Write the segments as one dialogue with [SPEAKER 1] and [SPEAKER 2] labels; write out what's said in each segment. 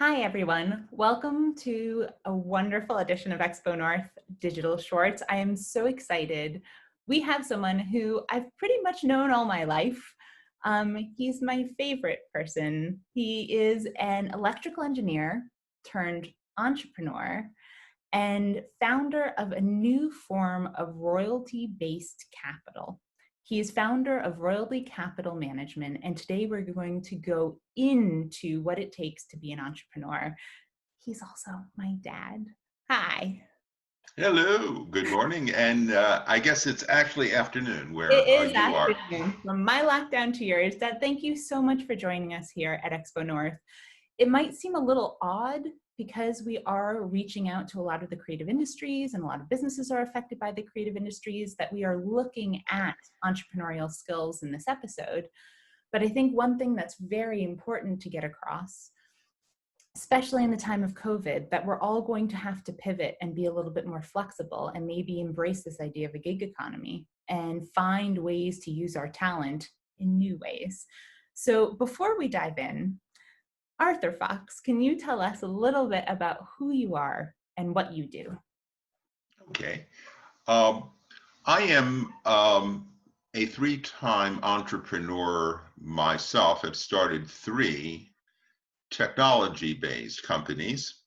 [SPEAKER 1] Hi, everyone. Welcome to a wonderful edition of XpoNorth Digital Shorts. I am so excited. We have someone who I've pretty much known all my life. He's my favorite person. He is an electrical engineer turned entrepreneur and founder of a new form of royalty-based capital. He is founder of Royalty Capital Management, and today we're going to go into what it takes to be an entrepreneur. He's also my dad. Hi.
[SPEAKER 2] Hello, good morning, and I guess it's actually afternoon where
[SPEAKER 1] It is
[SPEAKER 2] you are.
[SPEAKER 1] afternoon. From my lockdown to yours, Dad, thank you so much for joining us here at XpoNorth. It might seem a little odd because we are reaching out to a lot of the creative industries and a lot of businesses are affected by the creative industries that we are looking at entrepreneurial skills in this episode. But I think one thing that's very important to get across, especially in the time of COVID, that we're all going to have to pivot and be a little bit more flexible and maybe embrace this idea of a gig economy and find ways to use our talent in new ways. So before we dive in, Arthur Fox, can you tell us a little bit about who you are and what you do?
[SPEAKER 2] Okay. Um, I am a three-time entrepreneur myself. I've started three technology-based companies.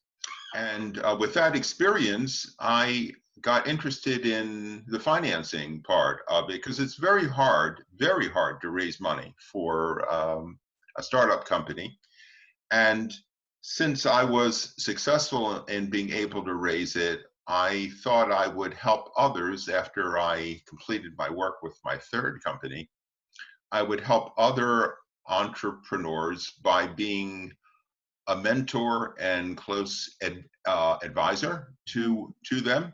[SPEAKER 2] And with that experience, I got interested in the financing part of it because it's very hard to raise money for a startup company. And since I was successful in being able to raise it, I thought I would help others after I completed my work with my third company. I would help other entrepreneurs by being a mentor and close advisor to them.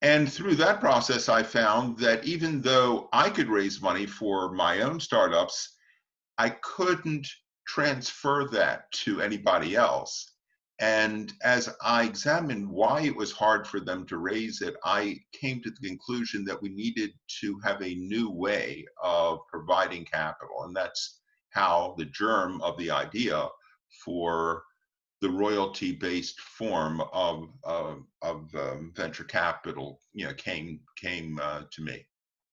[SPEAKER 2] And through that process, I found that even though I could raise money for my own startups, I couldn't transfer that to anybody else. And as I examined why it was hard for them to raise it, I came to the conclusion that we needed to have a new way of providing capital. And that's how the germ of the idea for the royalty-based form of venture capital, came to me.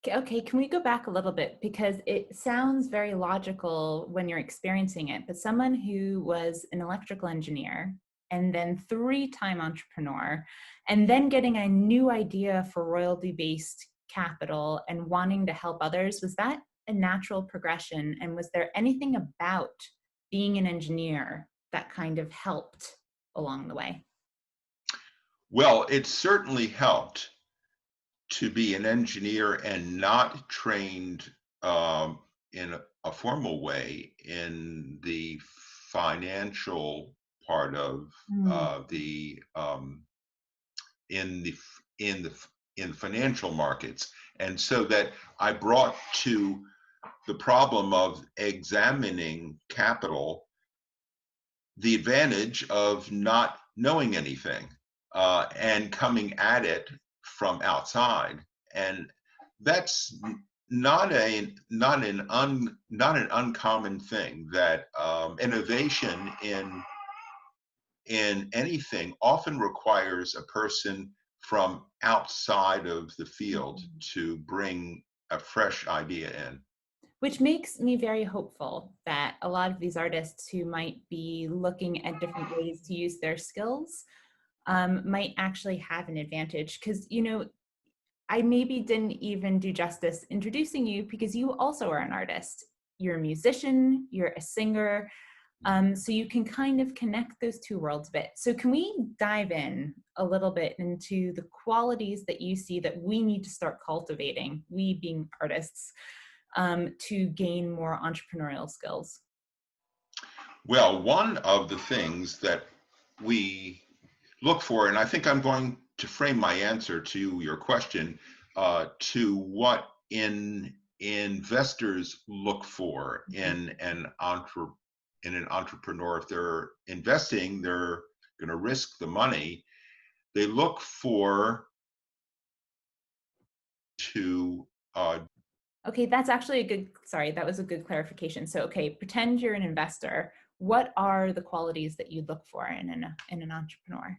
[SPEAKER 1] Okay, can we go back a little bit? Because it sounds very logical when you're experiencing it, but someone who was an electrical engineer and then three-time entrepreneur, and then getting a new idea for royalty-based capital and wanting to help others, was that a natural progression? And was there anything about being an engineer that kind of helped along the way?
[SPEAKER 2] Well, it certainly helped to be an engineer and not trained in a formal way in the financial part of
[SPEAKER 1] Mm.
[SPEAKER 2] the in the in the in financial markets, and so that I brought to the problem of examining capital the advantage of not knowing anything and coming at it from outside, and that's not an uncommon thing. That innovation in anything often requires a person from outside of the field to bring a fresh idea in.
[SPEAKER 1] Which makes me very hopeful that a lot of these artists who might be looking at different ways to use their skills might actually have an advantage. Because, I maybe didn't even do justice introducing you because you also are an artist. You're a musician, you're a singer, so you can kind of connect those two worlds a bit. So can we dive in a little bit into the qualities that you see that we need to start cultivating, we being artists, to gain more entrepreneurial skills?
[SPEAKER 2] Well, one of the things that we look for, and I think I'm going to frame my answer to your question to what investors look for in an entrepreneur. If they're investing, they're going to risk the money. They look for to
[SPEAKER 1] Okay, that's actually a good, sorry, that was a good clarification. So, okay, pretend you're an investor. what are the qualities that you look for in an entrepreneur?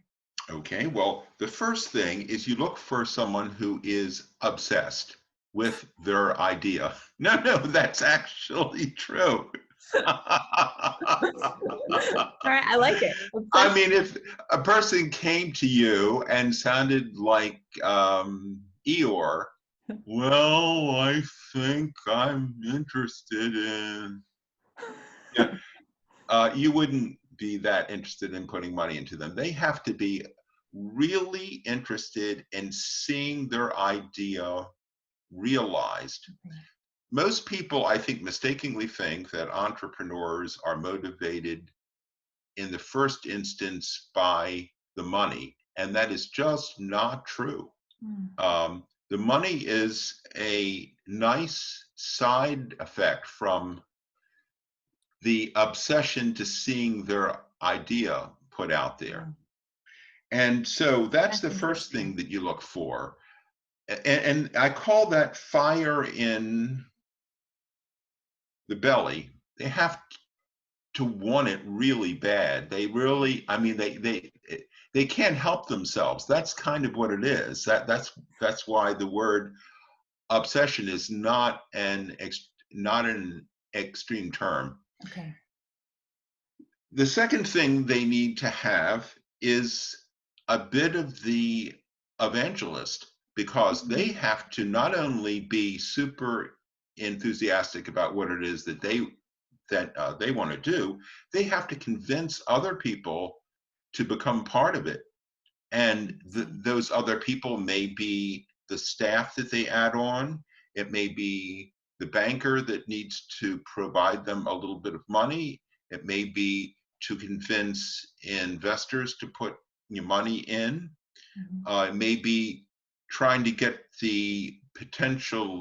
[SPEAKER 2] Okay, well, the first thing is you look for someone who is obsessed with their idea. No, that's actually true.
[SPEAKER 1] All right, I like it.
[SPEAKER 2] I
[SPEAKER 1] Obsessed.
[SPEAKER 2] mean, if a person came to you and sounded like Eeyore, well, I think I'm interested in, yeah, you wouldn't be that interested in putting money into them. They have to be really interested in seeing their idea realized. Most people, I think, mistakenly think that entrepreneurs are motivated in the first instance by the money, and that is just not true. The money is a nice side effect from the obsession to seeing their idea put out there. And so that's
[SPEAKER 1] That's
[SPEAKER 2] the first thing
[SPEAKER 1] interesting.
[SPEAKER 2] that you look for. And I call that fire in the belly. They have to want it really bad. They really, I mean, they can't help themselves. That's kind of what it is. That's why the word obsession is not not an extreme term.
[SPEAKER 1] Okay.
[SPEAKER 2] The second thing they need to have is a bit of the evangelist, because they have to not only be super enthusiastic about what it is that they want to do, they have to convince other people to become part of it. And those other people may be the staff that they add on. It may be the banker that needs to provide them a little bit of money. It may be to convince investors to put your money in. It may be trying to get the potential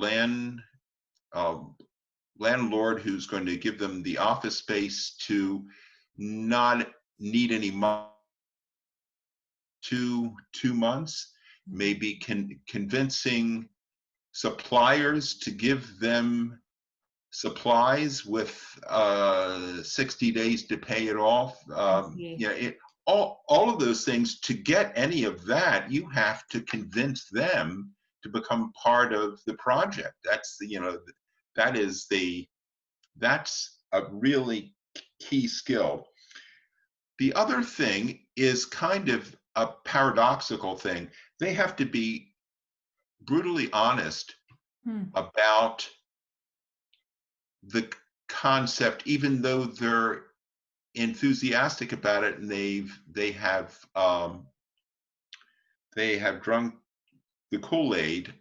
[SPEAKER 2] landlord who's going to give them the office space to not need any money 2 months, maybe convincing suppliers to give them supplies with 60 days to pay it off. All of those things. To get any of that, you have to convince them to become part of the project. That's a really key skill. The other thing is kind of a paradoxical thing. They have to be brutally honest about the concept, even though they're enthusiastic about it and they have drunk the Kool-Aid.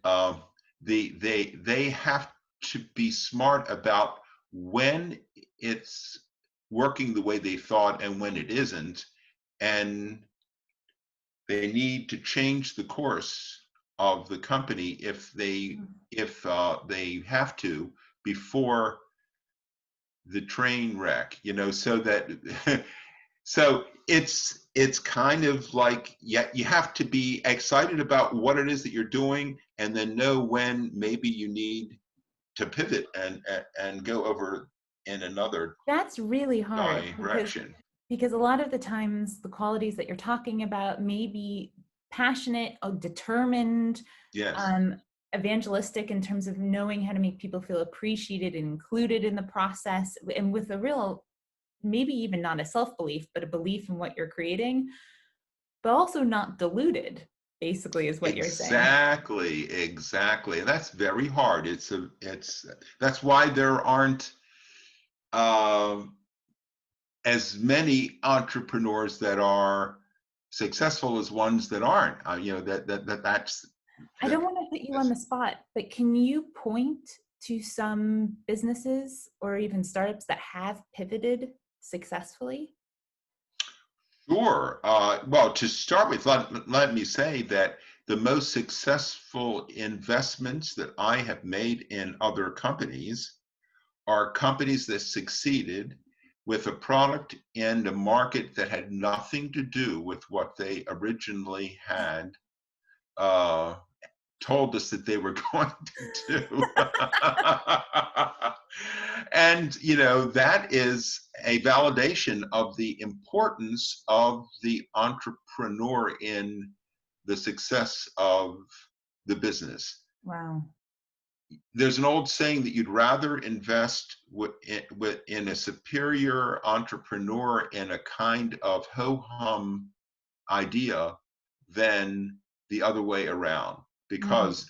[SPEAKER 2] They have to be smart about when it's working the way they thought and when it isn't, and they need to change the course of the company if they have to, before the train wreck, so that so it's kind of like, yeah, you have to be excited about what it is that you're doing, and then know when maybe you need to pivot and go over in another
[SPEAKER 1] That's really hard
[SPEAKER 2] direction.
[SPEAKER 1] because a lot of the times the qualities that you're talking about may be passionate, determined,
[SPEAKER 2] Yes.
[SPEAKER 1] evangelistic in terms of knowing how to make people feel appreciated and included in the process, and with a real, maybe even not a self-belief, but a belief in what you're creating, but also not diluted, basically, is what you're saying.
[SPEAKER 2] Exactly. And that's very hard. That's why there aren't as many entrepreneurs that are successful as ones that aren't. That's.
[SPEAKER 1] I don't want to put you on the spot, but can you point to some businesses or even startups that have pivoted successfully?
[SPEAKER 2] Sure. Well, to start with, let me say that the most successful investments that I have made in other companies are companies that succeeded with a product and a market that had nothing to do with what they originally had told us that they were going to do. And, that is a validation of the importance of the entrepreneur in the success of the business.
[SPEAKER 1] Wow.
[SPEAKER 2] There's an old saying that you'd rather invest in a superior entrepreneur in a kind of ho-hum idea than the other way around,
[SPEAKER 1] Right.
[SPEAKER 2] because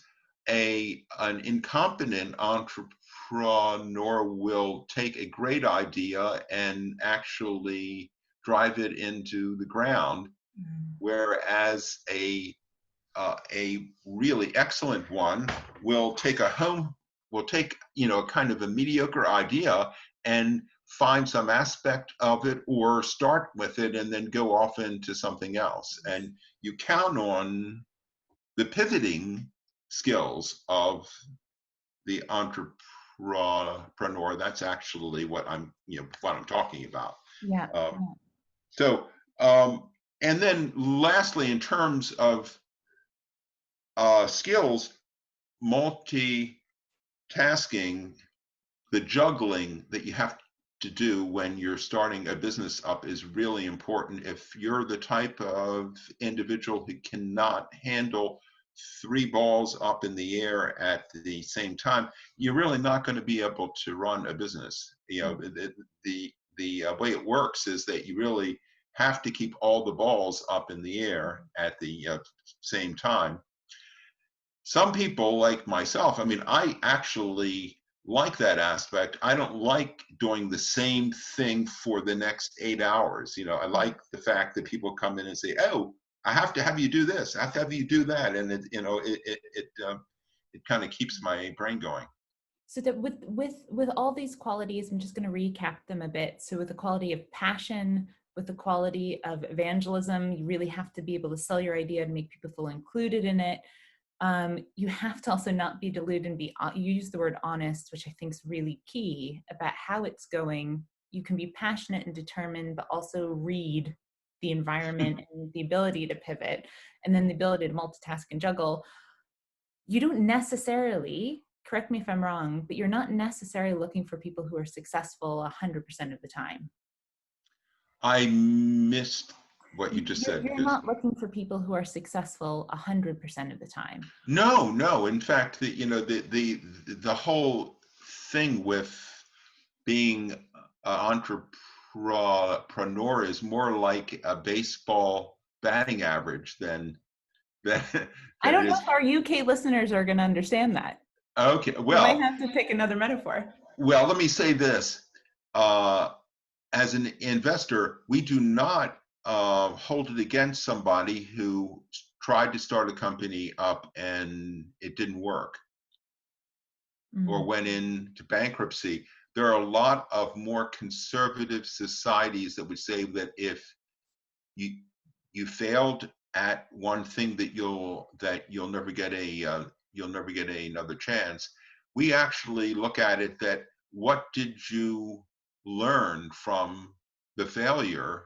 [SPEAKER 2] an incompetent entrepreneur will take a great idea and actually drive it into the ground,
[SPEAKER 1] Mm.
[SPEAKER 2] whereas a really excellent one will take a kind of a mediocre idea and find some aspect of it or start with it and then go off into something else. And you count on the pivoting skills of the entrepreneur. That's actually what I'm talking about.
[SPEAKER 1] Yeah.
[SPEAKER 2] Um,
[SPEAKER 1] Yeah.
[SPEAKER 2] so, and then lastly, in terms of skills, multitasking, the juggling that you have to do when you're starting a business up is really important. If you're the type of individual who cannot handle 3 balls up in the air at the same time, you're really not going to be able to run a business. The way it works is that you really have to keep all the balls up in the air at the same time. Some people like myself, I mean, I actually like that aspect. I don't like doing the same thing for the next 8 hours. I like the fact that people come in and say, "Oh, I have to have you do this. I have to have you do that," and it kind of keeps my brain going.
[SPEAKER 1] So that with all these qualities, I'm just going to recap them a bit. So with the quality of passion, with the quality of evangelism, you really have to be able to sell your idea and make people feel included in it. You have to also not be deluded and you use the word honest, which I think is really key about how it's going. You can be passionate and determined, but also read the environment and the ability to pivot, and then the ability to multitask and juggle. You don't necessarily, correct me if I'm wrong, but you're not necessarily looking for people who are successful 100% of the time.
[SPEAKER 2] I missed what you just said.
[SPEAKER 1] You're not looking for people who are successful 100% of the time.
[SPEAKER 2] No, no. In fact, the whole thing with being an entrepreneur is more like a baseball batting average than
[SPEAKER 1] I
[SPEAKER 2] than it
[SPEAKER 1] don't know
[SPEAKER 2] is.
[SPEAKER 1] if our UK listeners are going to understand that.
[SPEAKER 2] Okay,
[SPEAKER 1] We might
[SPEAKER 2] well,
[SPEAKER 1] have to pick another metaphor.
[SPEAKER 2] let me say this. Uh, as an investor, we do not hold it against somebody who tried to start a company up and it didn't work, or
[SPEAKER 1] Mm.
[SPEAKER 2] went into bankruptcy. There are a lot of more conservative societies that would say that if you you failed at one thing, that you'll never get another chance. We actually look at it that, what did you learn from the failure,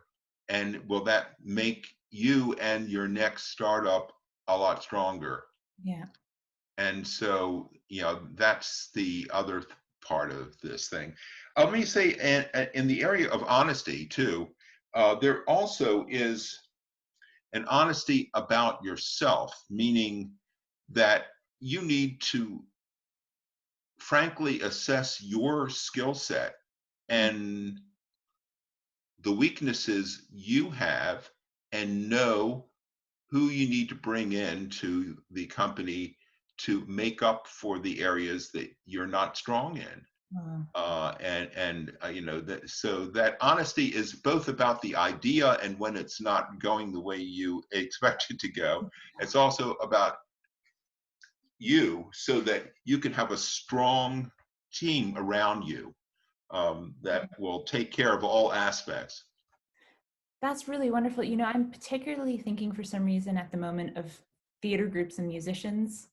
[SPEAKER 2] and will that make you and your next startup a lot stronger?
[SPEAKER 1] Yeah.
[SPEAKER 2] And so, that's the other part of this thing. Let me say, in the area of honesty too, there also is an honesty about yourself, meaning that you need to frankly assess your skill set and the weaknesses you have, and know who you need to bring into the company to make up for the areas that you're not strong in.
[SPEAKER 1] Uh,
[SPEAKER 2] So that honesty is both about the idea and when it's not going the way you expect it to go. It's also about you, so that you can have a strong team around you that will take care of all aspects.
[SPEAKER 1] that's really wonderful. I'm particularly thinking for some reason at the moment of theater groups and musicians.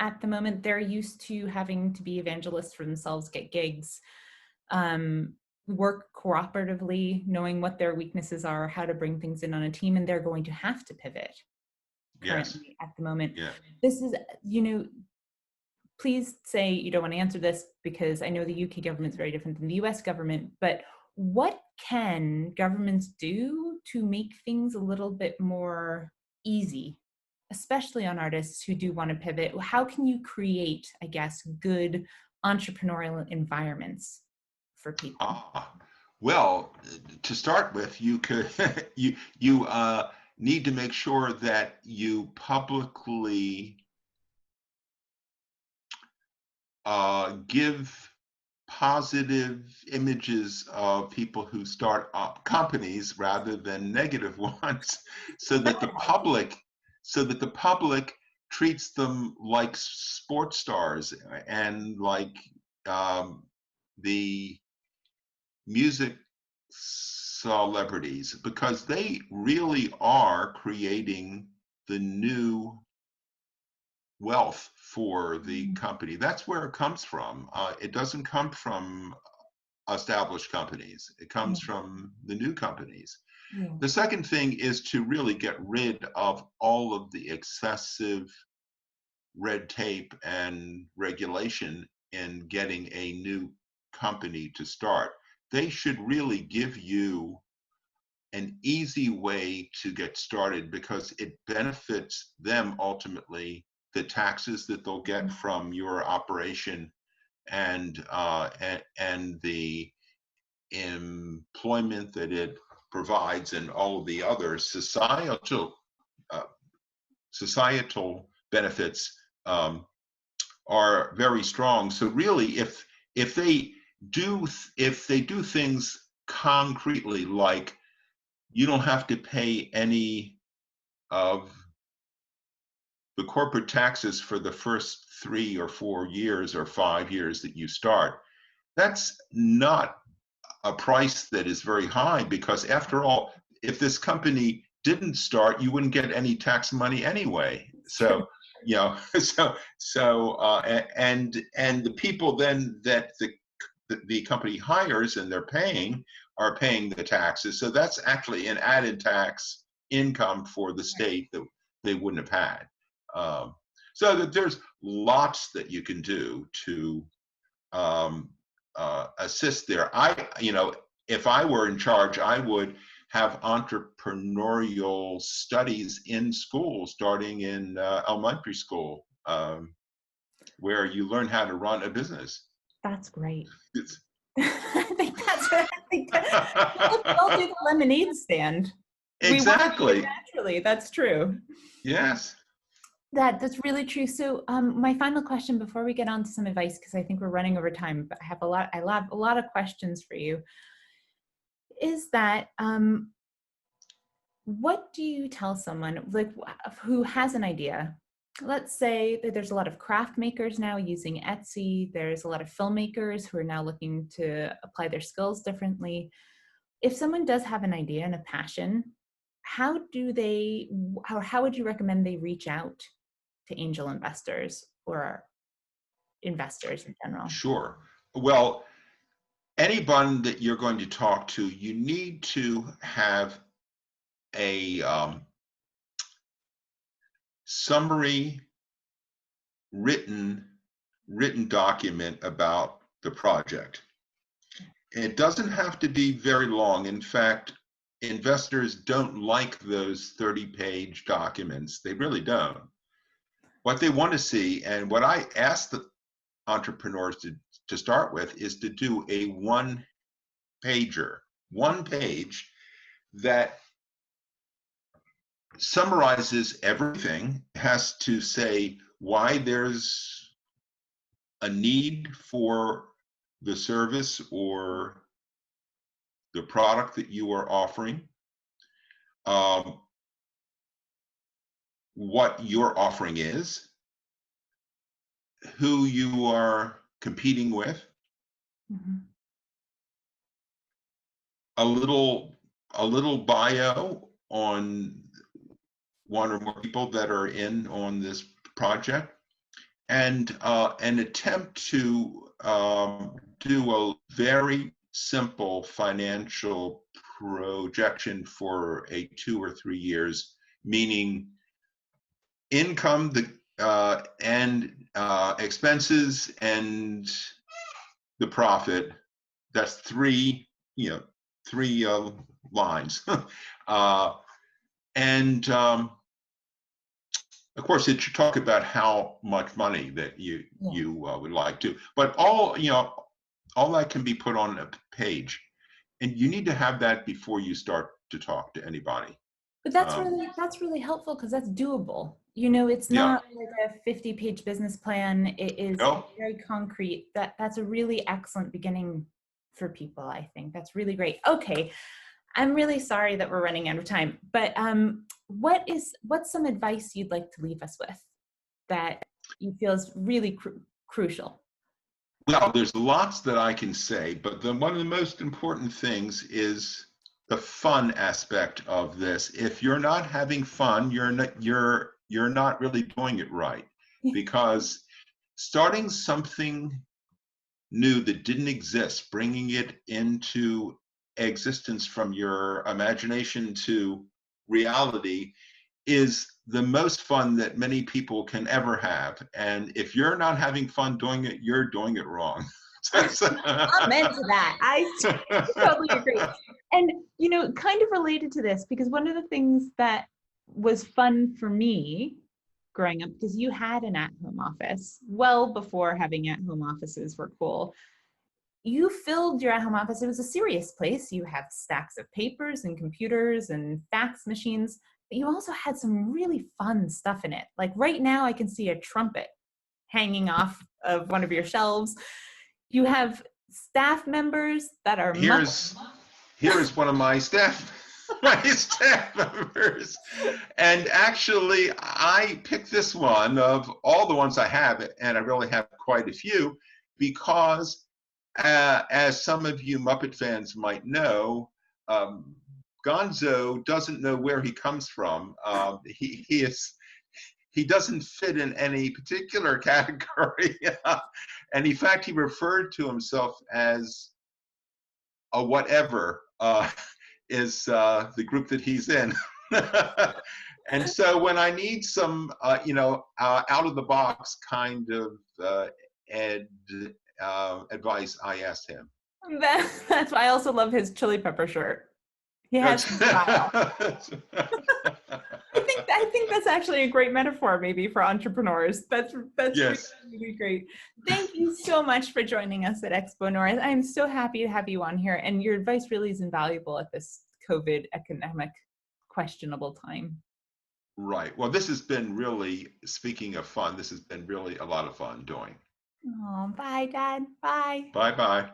[SPEAKER 1] At the moment, they're used to having to be evangelists for themselves, get gigs, work cooperatively, knowing what their weaknesses are, how to bring things in on a team, and they're going to have to pivot.
[SPEAKER 2] Yes.
[SPEAKER 1] currently at the moment.
[SPEAKER 2] Yeah.
[SPEAKER 1] This is, please say you don't want to answer this, because I know the UK government is very different than the US government, but what can governments do to make things a little bit more easy, especially on artists who do want to pivot? How can you create, I guess, good entrepreneurial environments for people?
[SPEAKER 2] Well, to start with, you could you need to make sure that you publicly give positive images of people who start up companies rather than negative ones, so that the public treats them like sports stars and like the music celebrities, because they really are creating the new wealth for the company. That's where it comes from. It doesn't come from established companies. It
[SPEAKER 1] Yeah.
[SPEAKER 2] comes from the new companies.
[SPEAKER 1] Yeah.
[SPEAKER 2] The second thing is to really get rid of all of the excessive red tape and regulation in getting a new company to start. They should really give you an easy way to get started, because it benefits them ultimately, the taxes that they'll get from your operation, and the employment that it provides, and all of the other uh, societal benefits are very strong. So really, if they do things concretely, like you don't have to pay any of the corporate taxes for the first 3 or 4 years or 5 years that you start, that's not a price that is very high, because after all, if this company didn't start, you wouldn't get any tax money anyway. So, and the people then that the company hires and they're paying are paying the taxes. So that's actually an added tax income for the state that they wouldn't have had. So that there's lots that you can do to assist there. If I were in charge, I would have entrepreneurial studies in school, starting in elementary school, where you learn how to run a business.
[SPEAKER 1] That's great. I think that's what I think. We'll do the lemonade stand.
[SPEAKER 2] Exactly.
[SPEAKER 1] Naturally, that's true.
[SPEAKER 2] Yes.
[SPEAKER 1] That's really true. So my final question before we get on to some advice, because I think we're running over time, but I have a lot of questions for you, is that what do you tell someone like who has an idea? Let's say that there's a lot of craft makers now using Etsy. There's a lot of filmmakers who are now looking to apply their skills differently. If someone does have an idea and a passion, how would you recommend they reach out to angel investors or investors in general?
[SPEAKER 2] Sure. Well, anyone that you're going to talk to, you need to have a summary written document about the project. It doesn't have to be very long. In fact, investors don't like those 30-page documents. They really don't. What they want to see, and what I ask the entrepreneurs to start with, is to do a one page that summarizes everything, has to say why there's a need for the service or the product that you are offering, what your offering is, who you are competing with,
[SPEAKER 1] Mm-hmm.
[SPEAKER 2] a little bio on one or more people that are in on this project, and an attempt to do a very simple financial projection for a 2 or 3 years, meaning income, and expenses, and the profit. That's three, three lines. uh, and of course, it should talk about how much money that you would like to. But all that can be put on a page, and you need to have that before you start to talk to anybody.
[SPEAKER 1] But
[SPEAKER 2] Um,
[SPEAKER 1] that's really helpful because that's doable. You know, it's
[SPEAKER 2] yeah.
[SPEAKER 1] not like a 50-page business plan. It is
[SPEAKER 2] No.
[SPEAKER 1] very concrete. That's a really excellent beginning for people, I think. That's really great. Okay. I'm really sorry that we're running out of time, but what's some advice you'd like to leave us with that you feel is really crucial?
[SPEAKER 2] Well, there's lots that I can say, but one of the most important things is the fun aspect of this. If you're not having fun, you're not really doing it right, because starting something new that didn't exist, bringing it into existence from your imagination to reality, is the most fun that many people can ever have. And if you're not having fun doing it, you're doing it wrong.
[SPEAKER 1] I'm into that. I totally agree. And, you know, kind of related to this, because one of the things that was fun for me growing up, because you had an at-home office well before having at-home offices were cool. You filled your at-home office. It was a serious place. You have stacks of papers and computers and fax machines, but you also had some really fun stuff in it. Like right now, I can see a trumpet hanging off of one of your shelves. You have staff members that are
[SPEAKER 2] Here's one of my staff members. And actually, I picked this one of all the ones I have, and I really have quite a few, because as some of you Muppet fans might know, Gonzo doesn't know where he comes from. He doesn't fit in any particular category. And in fact, he referred to himself as a whatever is the group that he's in. And so when I need some, out of the box kind of advice, I asked him.
[SPEAKER 1] That's why I also love his chili pepper shirt. He has some style. I think that's actually a great metaphor, maybe, for entrepreneurs. That's
[SPEAKER 2] yes.
[SPEAKER 1] really great. Thank you so much for joining us at XpoNorth. I'm so happy to have you on here, and your advice really is invaluable at this COVID economic questionable time.
[SPEAKER 2] Right. Well, this has been really, speaking of fun, this has been really a lot of fun doing.
[SPEAKER 1] Oh, bye, Dad. Bye.
[SPEAKER 2] Bye-bye.